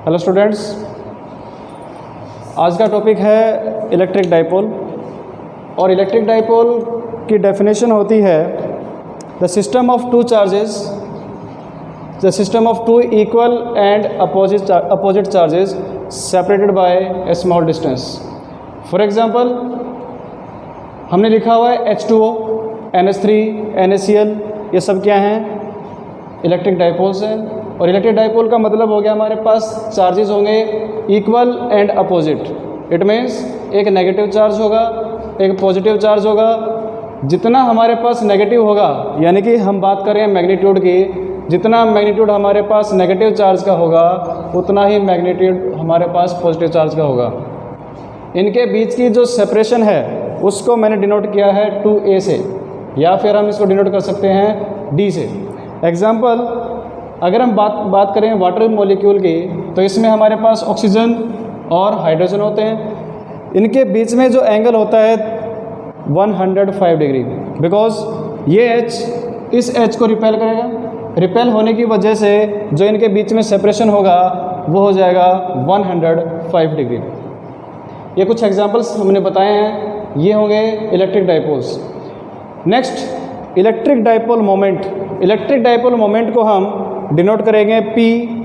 Hello students, आज का topic है इलेक्ट्रिक डाइपोल। और इलेक्ट्रिक डाइपोल की डेफिनेशन होती है the system of two charges, the system of two equal and opposite charges separated by a small distance. For example, हमने लिखा हुआ है H2O, NH3, NaCl, ये सब क्या हैं? इलेक्ट्रिक डाइपोल्स हैं। और इलेक्ट्रिक डाइपोल का मतलब हो गया हमारे पास चार्जेस होंगे equal and opposite. It means एक नेगेटिव चार्ज होगा, एक पॉजिटिव चार्ज होगा। जितना हमारे पास नेगेटिव होगा, यानी कि हम बात करें मैग्नीट्यूड की, जितना मैग्नीट्यूड हमारे पास नेगेटिव चार्ज का होगा उतना ही मैग्नीट्यूड हमारे पास पॉजिटिव चार्ज का होगा। इनके बीच की जो सेपरेशन है उसको मैंने डिनोट किया है 2a से, या फिर हम इसको डिनोट कर सकते हैं d से। एग्जाम्पल, अगर हम बात करें वाटर मॉलिक्यूल की, तो इसमें हमारे पास ऑक्सीजन और हाइड्रोजन होते हैं। इनके बीच में जो एंगल होता है 105 डिग्री, बिकॉज ये H इस H को रिपेल करेगा। रिपेल होने की वजह से जो इनके बीच में सेपरेशन होगा वो हो जाएगा 105 डिग्री। ये कुछ एग्जांपल्स हमने बताए हैं, ये होंगे electric dipoles. Next, electric dipole moment. Electric dipole moment को हम डिनोट करेंगे P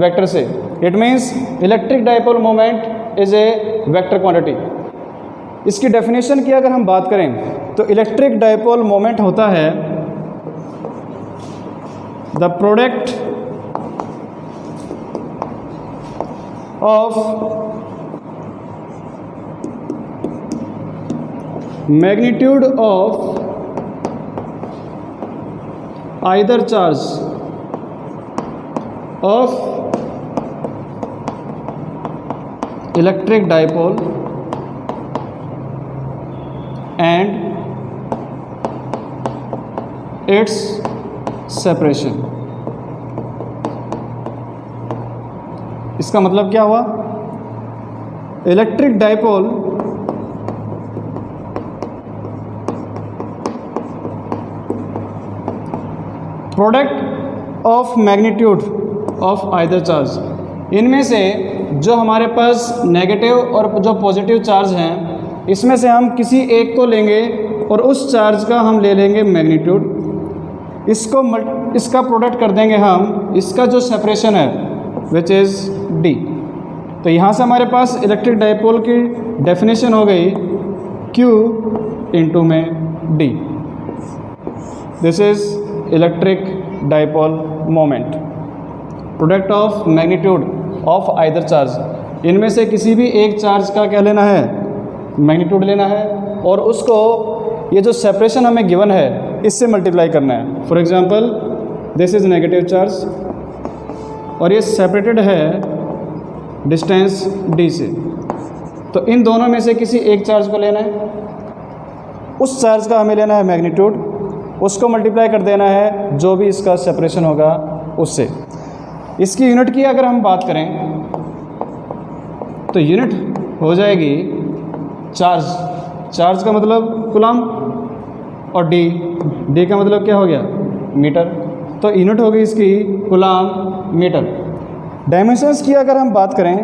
वेक्टर से। It means electric dipole moment is a vector quantity. इसकी डेफिनेशन की अगर हम बात करें तो इलेक्ट्रिक डाइपोल मोमेंट होता है the product of magnitude of either charge of electric dipole and its separation। इसका मतलब क्या हुआ? Electric dipole product of magnitude of either charge. इनमें से जो हमारे पास नेगेटिव और जो पॉजिटिव चार्ज हैं, इसमें से हम किसी एक को लेंगे और उस चार्ज का हम ले लेंगे मैग्नीट्यूड। इसका प्रोडक्ट कर देंगे हम, इसका जो सेपरेशन है विच इज़ d। तो यहाँ से हमारे पास इलेक्ट्रिक डाइपोल की डेफिनेशन हो गई Q इंटू में d। This is electric dipole moment, product of magnitude of either charge. इनमें से किसी भी एक चार्ज का क्या लेना है? मैग्नीट्यूड लेना है, और उसको ये जो सेपरेशन हमें गिवन है इससे मल्टीप्लाई करना है। For example, this is negative charge और ये सेपरेटेड है डिस्टेंस d से। तो इन दोनों में से किसी एक चार्ज को लेना है, उस चार्ज का हमें लेना है मैग्नीट्यूड, उसको मल्टीप्लाई कर देना है जो भी इसका सेपरेशन होगा उससे। इसकी यूनिट की अगर हम बात करें तो यूनिट हो जाएगी चार्ज। चार्ज का मतलब कूलम, और डी का मतलब क्या हो गया? मीटर। तो यूनिट हो गई इसकी कूलम मीटर। डायमेंशंस की अगर हम बात करें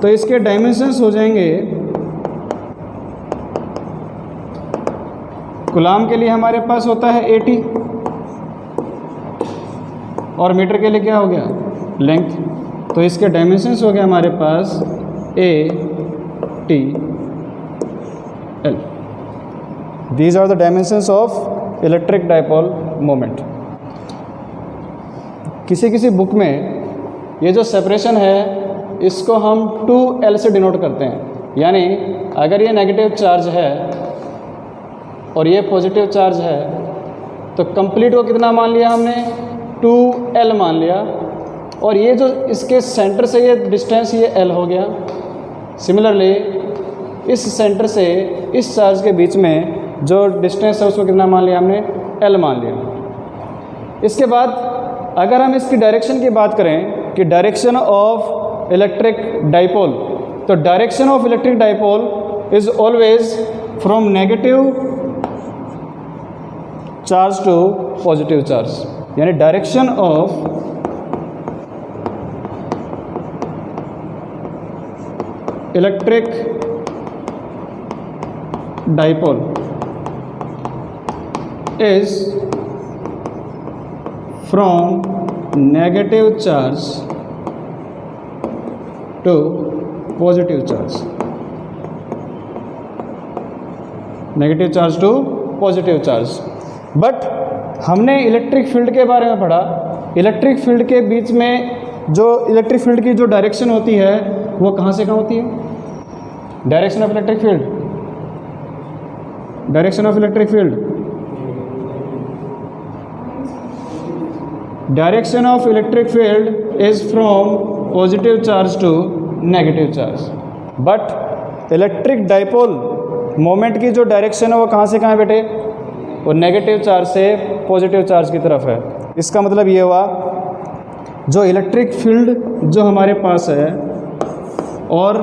तो इसके डायमेंशंस हो जाएंगे, कूलम के लिए हमारे पास होता है 80 और मीटर के लिए क्या हो गया? लेंथ। तो इसके डायमेंशंस हो गए हमारे पास ATL। These are the dimensions of electric dipole moment. किसी किसी बुक में ये जो सेपरेशन है इसको हम 2L से डिनोट करते हैं। यानी अगर ये नेगेटिव चार्ज है और ये पॉजिटिव चार्ज है तो कंप्लीट को कितना मान लिया हमने? 2L मान लिया। और ये जो इसके सेंटर से ये डिस्टेंस ये L हो गया। सिमिलरली इस सेंटर से इस चार्ज के बीच में जो डिस्टेंस है उसको कितना मान लिया हमने? L मान लिया। इसके बाद अगर हम इसकी डायरेक्शन की बात करें कि डायरेक्शन ऑफ इलेक्ट्रिक डाइपोल, तो direction of electric dipole is always from negative charge to positive charge. यानी direction of electric dipole is from negative charge to positive charge, negative charge to positive charge. But हमने electric field के बारे में पढ़ा, electric field के बीच में जो electric field की जो डायरेक्शन होती है वो कहाँ से कहाँ होती है? Direction of electric field, direction of electric field, direction of electric field is from positive charge to negative charge. But electric dipole moment की जो डायरेक्शन है वो कहाँ से कहाँ है बेटे? वो नेगेटिव चार्ज से पॉजिटिव चार्ज की तरफ है। इसका मतलब ये हुआ जो इलेक्ट्रिक फील्ड जो हमारे पास है और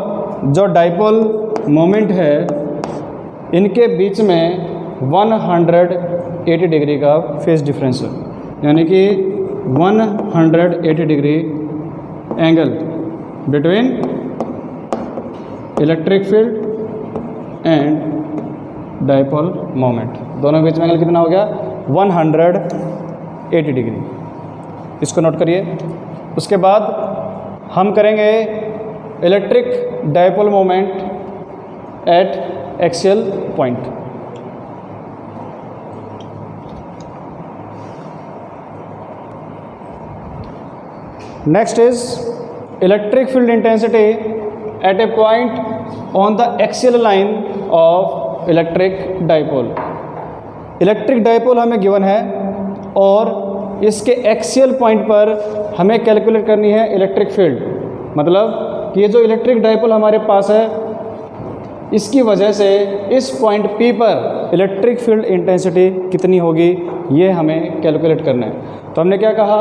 जो डाइपोल मोमेंट है इनके बीच में 180 डिग्री का फेज डिफरेंस है, यानी कि 180 degree angle between electric field and dipole moment, दोनों के बीच में एंगल कितना हो गया? 180 डिग्री। इसको नोट करिए। उसके बाद हम करेंगे electric dipole moment at axial point. Next is electric field intensity at a point on the axial line of electric dipole। Electric dipole हमें गिवन है और इसके एक्सियल पॉइंट पर हमें कैलकुलेट करनी है इलेक्ट्रिक फील्ड। मतलब कि ये जो इलेक्ट्रिक डाइपोल हमारे पास है इसकी वजह से इस पॉइंट P पर इलेक्ट्रिक फील्ड इंटेंसिटी कितनी होगी ये हमें कैलकुलेट करना है। तो हमने क्या कहा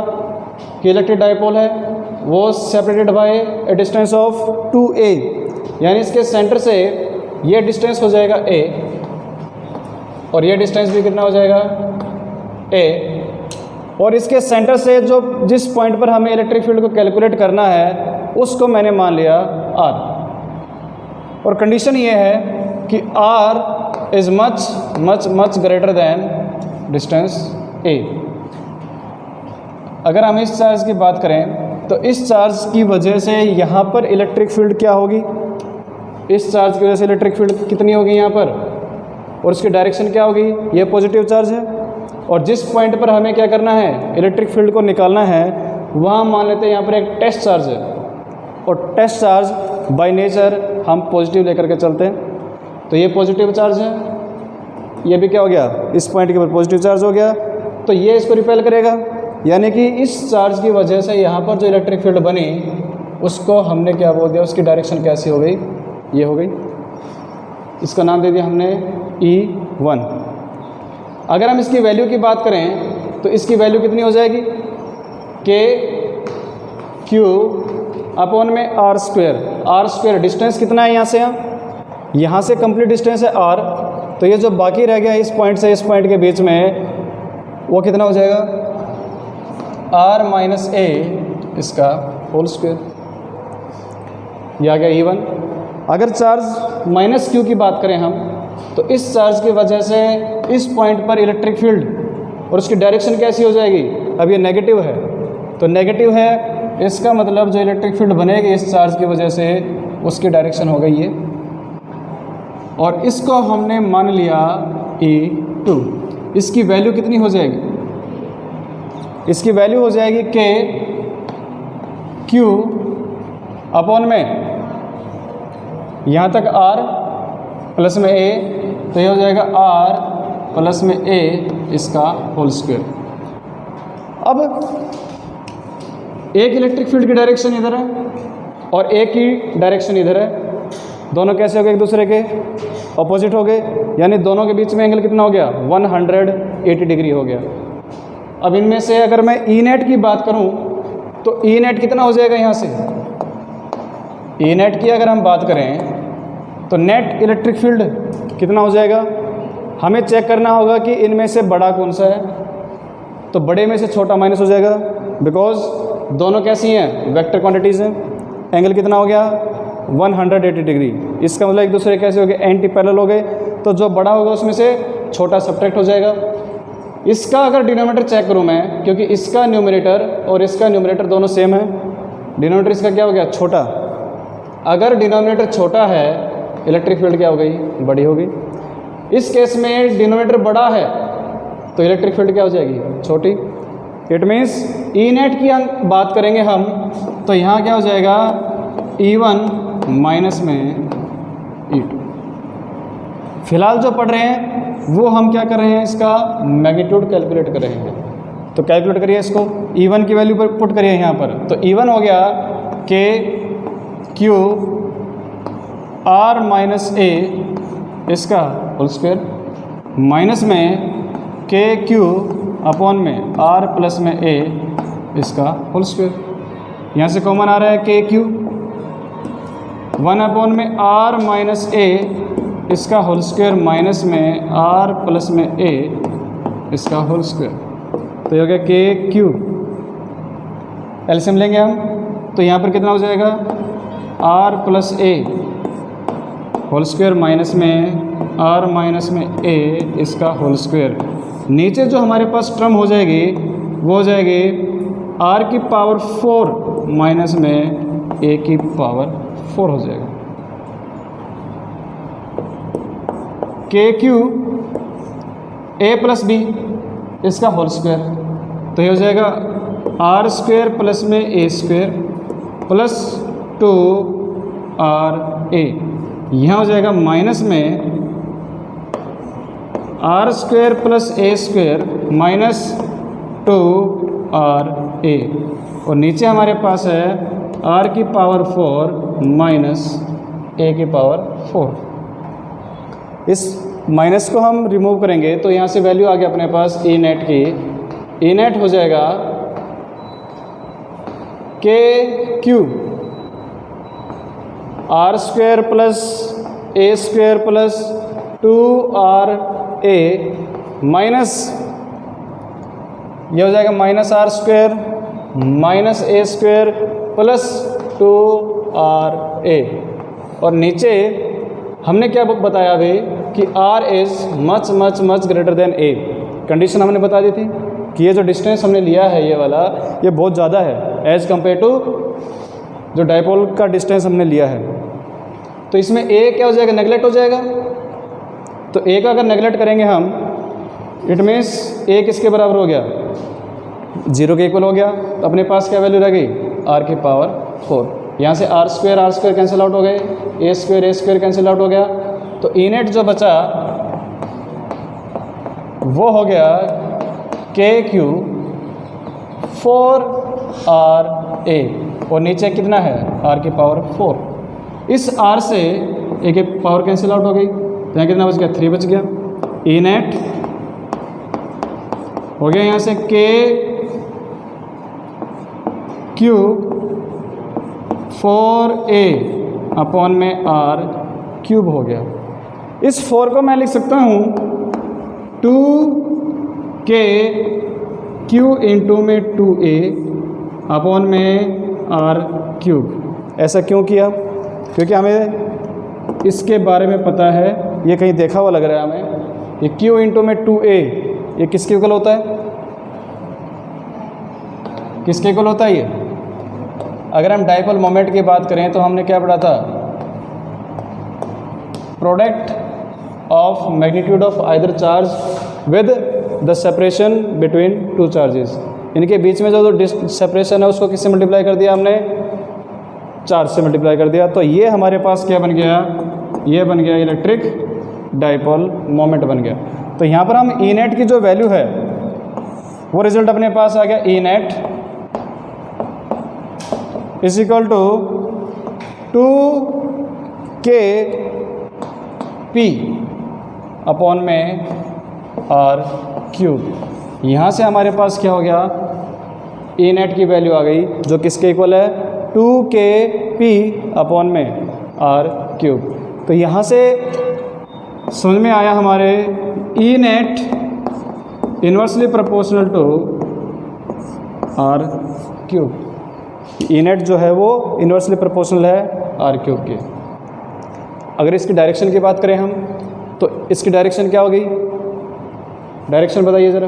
कि इलेक्ट्रिक डाइपोल है वो separated by A distance of 2a, यानी इसके सेंटर से ये डिस्टेंस हो जाएगा a और ये डिस्टेंस भी कितना हो जाएगा a, और इसके सेंटर से जो जिस पॉइंट पर हमें इलेक्ट्रिक फील्ड को कैलकुलेट करना है उसको मैंने मान लिया r, और कंडीशन ये है कि r is much much much greater then distance a। अगर हम इस चार्ज की बात करें तो इस चार्ज की वजह से यहाँ पर इलेक्ट्रिक फील्ड क्या होगी? इस चार्ज की वजह से इलेक्ट्रिक फील्ड कितनी होगी यहाँ पर, और उसकी डायरेक्शन क्या होगी? ये पॉजिटिव चार्ज है, और जिस पॉइंट पर हमें क्या करना है इलेक्ट्रिक फील्ड को निकालना है वहाँ मान लेते हैं यहाँ पर एक टेस्ट चार्ज है, और टेस्ट चार्ज बाय नेचर हम पॉजिटिव लेकर के चलते हैं। तो ये पॉजिटिव चार्ज है, ये भी क्या हो गया? इस पॉइंट के ऊपर पॉजिटिव चार्ज हो गया, तो ये इसको रिपेल करेगा, यानी कि इस चार्ज की वजह से यहाँ पर जो इलेक्ट्रिक फील्ड बनी उसको हमने क्या बोल दिया? उसकी डायरेक्शन कैसी हो गई? ये हो गई। इसका नाम दे दिया हमने E1। अगर हम इसकी वैल्यू की बात करें तो इसकी वैल्यू कितनी हो जाएगी? K Q अपॉन में R स्क्वायर। डिस्टेंस कितना है यहाँ से? यहाँ से कंप्लीट डिस्टेंस है R, तो ये जो बाकी रह गया इस पॉइंट से इस पॉइंट के बीच में वो कितना हो जाएगा? R माइनस a इसका होल स्क्वायर, ये आ गया E1। अगर चार्ज माइनस Q की बात करें हम तो इस चार्ज की वजह से इस पॉइंट पर इलेक्ट्रिक फील्ड और उसकी डायरेक्शन कैसी हो जाएगी? अब ये नेगेटिव है, तो नेगेटिव है इसका मतलब जो इलेक्ट्रिक फील्ड बनेगी इस चार्ज की वजह से उसकी डायरेक्शन हो गई ये, और इसको हमने मान लिया E2। इसकी वैल्यू कितनी हो जाएगी? इसकी वैल्यू हो जाएगी K Q अपॉन में यहाँ तक R प्लस में A, तो ये हो जाएगा R प्लस में A इसका होल स्क्वायर। अब एक इलेक्ट्रिक फील्ड की डायरेक्शन इधर है और एक की डायरेक्शन इधर है, दोनों कैसे हो गए? एक दूसरे के अपोजिट हो गए, यानी दोनों के बीच में एंगल कितना हो गया? 180 डिग्री हो गया। अब इनमें से अगर मैं ई नेट की बात करूं तो ई नेट कितना हो जाएगा? यहाँ से ई नेट की अगर हम बात करें तो नेट इलेक्ट्रिक फील्ड कितना हो जाएगा? हमें चेक करना होगा कि इनमें से बड़ा कौन सा है, तो बड़े में से छोटा माइनस हो जाएगा, बिकॉज दोनों कैसी हैं? वेक्टर क्वांटिटीज़ हैं। एंगल कितना हो गया? 180 डिग्री। इसका मतलब एक दूसरे कैसे हो गए, एंटी पैरेलल हो गए, तो जो बड़ा होगा उसमें से छोटा सब्ट्रैक्ट हो जाएगा। इसका अगर डिनोमिनेटर चेक करूँ मैं, क्योंकि इसका न्यूमरेटर और इसका न्यूमरेटर दोनों सेम है, डिनोमिनेटर इसका क्या हो गया, छोटा। अगर डिनोमिनेटर छोटा है, इलेक्ट्रिक फील्ड क्या हो गई, बड़ी होगी। इस केस में डिनोमिनेटर बड़ा है तो इलेक्ट्रिक फील्ड क्या हो जाएगी, छोटी। इट मीन्स ई नेट की बात करेंगे हम, तो यहाँ क्या हो जाएगा, E1 माइनस में E2। फिलहाल जो पढ़ रहे हैं वो हम क्या कर रहे हैं, इसका मैग्नीट्यूड कैलकुलेट कर रहे हैं। तो कैलकुलेट करिए इसको, E1 की वैल्यू पर पुट करिए यहाँ पर। तो E1 हो गया के क्यू आर माइनस ए इसका होल स्क्वायर माइनस में के क्यू अपॉन में आर प्लस में ए इसका होल स्क्वायर। यहाँ से कॉमन आ रहा है के क्यू, 1 अपॉन में आर माइनस ए इसका होल स्क्वायर माइनस में आर प्लस में ए इसका होल स्क्वायर। तो ये हो गया के क्यू। एलसीएम लेंगे हम, तो यहाँ पर कितना हो जाएगा, r plus a whole square minus में आर माइनस में ए इसका होल स्क्वायर। नीचे जो हमारे पास टर्म हो जाएगी वो हो जाएगी आर की पावर 4 माइनस में ए की पावर 4 हो जाएगा। K q a plus b इसका होल स्क्वायर, तो ये हो जाएगा आर स्क्वायर प्लस में a square plus 2 r a. यहाँ हो जाएगा माइनस में r square plus a square minus 2 r a, और नीचे हमारे पास है आर की पावर 4 माइनस ए की पावर 4। इस माइनस को हम रिमूव करेंगे तो यहाँ से वैल्यू आ गया अपने पास ई नेट की। ई नेट हो जाएगा k q r square plus a square plus 2 r a minus, यह हो जाएगा minus r square minus a square plus 2 r a. और नीचे हमने क्या बताया अभी कि r is much much much greater than a. Condition हमने बता दी थी कि ये जो डिस्टेंस हमने लिया है ये वाला, ये बहुत ज़्यादा है एज़ कम्पेयर टू जो डायपोल का डिस्टेंस हमने लिया है। तो इसमें ए क्या हो जाएगा, नेगलेक्ट हो जाएगा। तो ए का अगर नेगलेक्ट करेंगे हम, इट मीन्स ए किसके बराबर हो गया, 0 के इक्वल हो गया। तो अपने पास क्या वैल्यू रह गई, आर की पावर 4। यहाँ से आर स्क्वायर कैंसिल आउट हो गए, ए स्क्वायर कैंसिल आउट हो गया। तो ई नेट जो बचा वो हो गया के क्यू 4 आर ए, और नीचे कितना है, आर की पावर 4। इस आर से ए की पावर कैंसिल आउट हो गई, तो यहाँ कितना बच गया, 3 बच गया। ई नेट हो गया यहाँ से के क्यू 4a अपॉन में आर क्यूब हो गया। इस 4 को मैं लिख सकता हूँ 2k क्यू इंटू में 2a अपॉन में आर क्यूब। ऐसा क्यों किया, क्योंकि हमें इसके बारे में पता है, ये कहीं देखा हुआ लग रहा है हमें। ये q इंटू में 2a ये किसके इक्वल होता है, किसके इक्वल होता है ये। अगर हम डाइपोल मोमेंट की बात करें तो हमने क्या पढ़ा था, product of magnitude of either charge with the separation between 2 charges. इनके बीच में जो सेपरेशन है उसको किससे मल्टीप्लाई कर दिया हमने, चार्ज से मल्टीप्लाई कर दिया। तो ये हमारे पास क्या बन गया, ये बन गया इलेक्ट्रिक डाइपोल मोमेंट बन गया। तो यहाँ पर हम ई नेट की जो वैल्यू है वो रिजल्ट अपने पास आ गया, E net is equal to 2k p upon में आर क्यूब। यहाँ से हमारे पास क्या हो गया, ई नेट की वैल्यू आ गई जो किसके इक्वल है, 2k p अपॉन में आर क्यूब। तो यहाँ से समझ में आया हमारे E net inversely proportional to r cube. E net जो है वो इन्वर्सली प्रोपोर्शनल है आर क्यूब के। अगर इसकी डायरेक्शन की बात करें हम तो इसकी डायरेक्शन क्या होगी, डायरेक्शन बताइए ज़रा।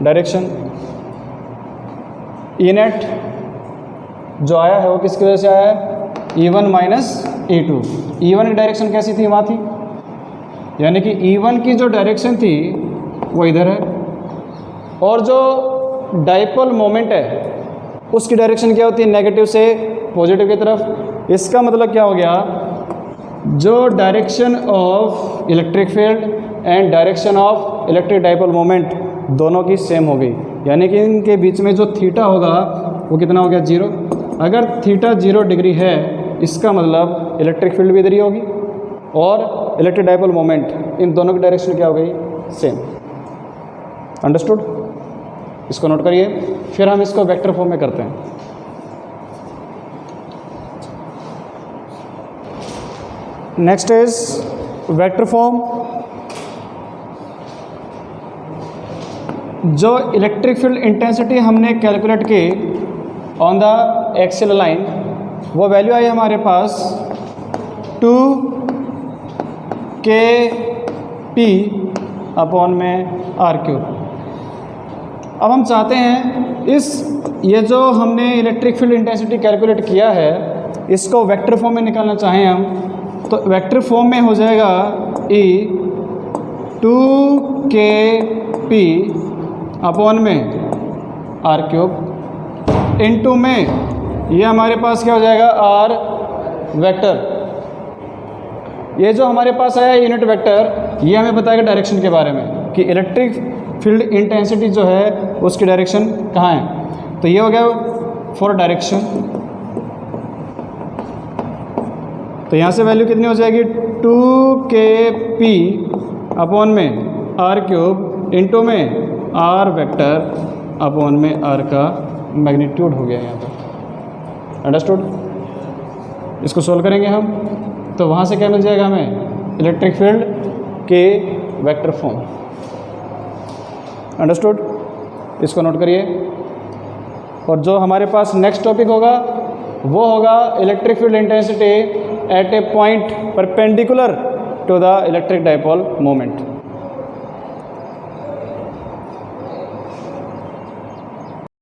डायरेक्शन ई नेट जो आया है वो किसकी वजह से आया है, E1 माइनस E2। E1 की डायरेक्शन कैसी थी, वहाँ थी, यानी कि E1 की जो डायरेक्शन थी वो इधर है, और जो डाइपोल मोमेंट है उसकी डायरेक्शन क्या होती है, नेगेटिव से पॉजिटिव की तरफ। इसका मतलब क्या हो गया, जो direction of electric field and direction of electric dipole moment दोनों की सेम हो गई, यानी कि इनके बीच में जो थीटा होगा वो कितना हो गया, 0। अगर थीटा 0 डिग्री है इसका मतलब इलेक्ट्रिक फील्ड भी इधर ही होगी और इलेक्ट्रिक डाइपोल मोमेंट, इन दोनों की डायरेक्शन क्या हो गई, सेम। अंडरस्टूड, इसको नोट करिए। फिर हम इसको वेक्टर फॉर्म में करते हैं। Next is vector form. जो इलेक्ट्रिक फील्ड इंटेंसिटी हमने कैलकुलेट की ऑन द एक्सियल लाइन, वो वैल्यू आई हमारे पास 2kp अपॉन में आर क्यूब। अब हम चाहते हैं ये जो हमने इलेक्ट्रिक फील्ड इंटेंसिटी कैलकुलेट किया है इसको वेक्टर फॉर्म में निकालना चाहें हम, तो वेक्टर फॉर्म में हो जाएगा E 2kp अपॉन में आर क्यूब इनटू में ये हमारे पास क्या हो जाएगा, आर वेक्टर। ये जो हमारे पास आया यूनिट वेक्टर, ये हमें बताएगा डायरेक्शन के बारे में कि इलेक्ट्रिक फील्ड इंटेंसिटी जो है उसकी डायरेक्शन कहाँ है। तो ये हो गया फॉर डायरेक्शन। तो यहाँ से वैल्यू कितनी हो जाएगी, 2kp अपॉन में आर क्यूब इंटू में आर वेक्टर अपॉन में आर का मैग्नीट्यूड हो गया यहाँ पर। अंडरस्टूड, इसको सोल्व करेंगे हम तो वहाँ से क्या मिल जाएगा हमें, इलेक्ट्रिक फील्ड के वेक्टर फॉर्म। अंडरस्टूड, इसको नोट करिए। और जो हमारे पास नेक्स्ट टॉपिक होगा वो होगा electric field intensity at a point perpendicular to the electric dipole moment.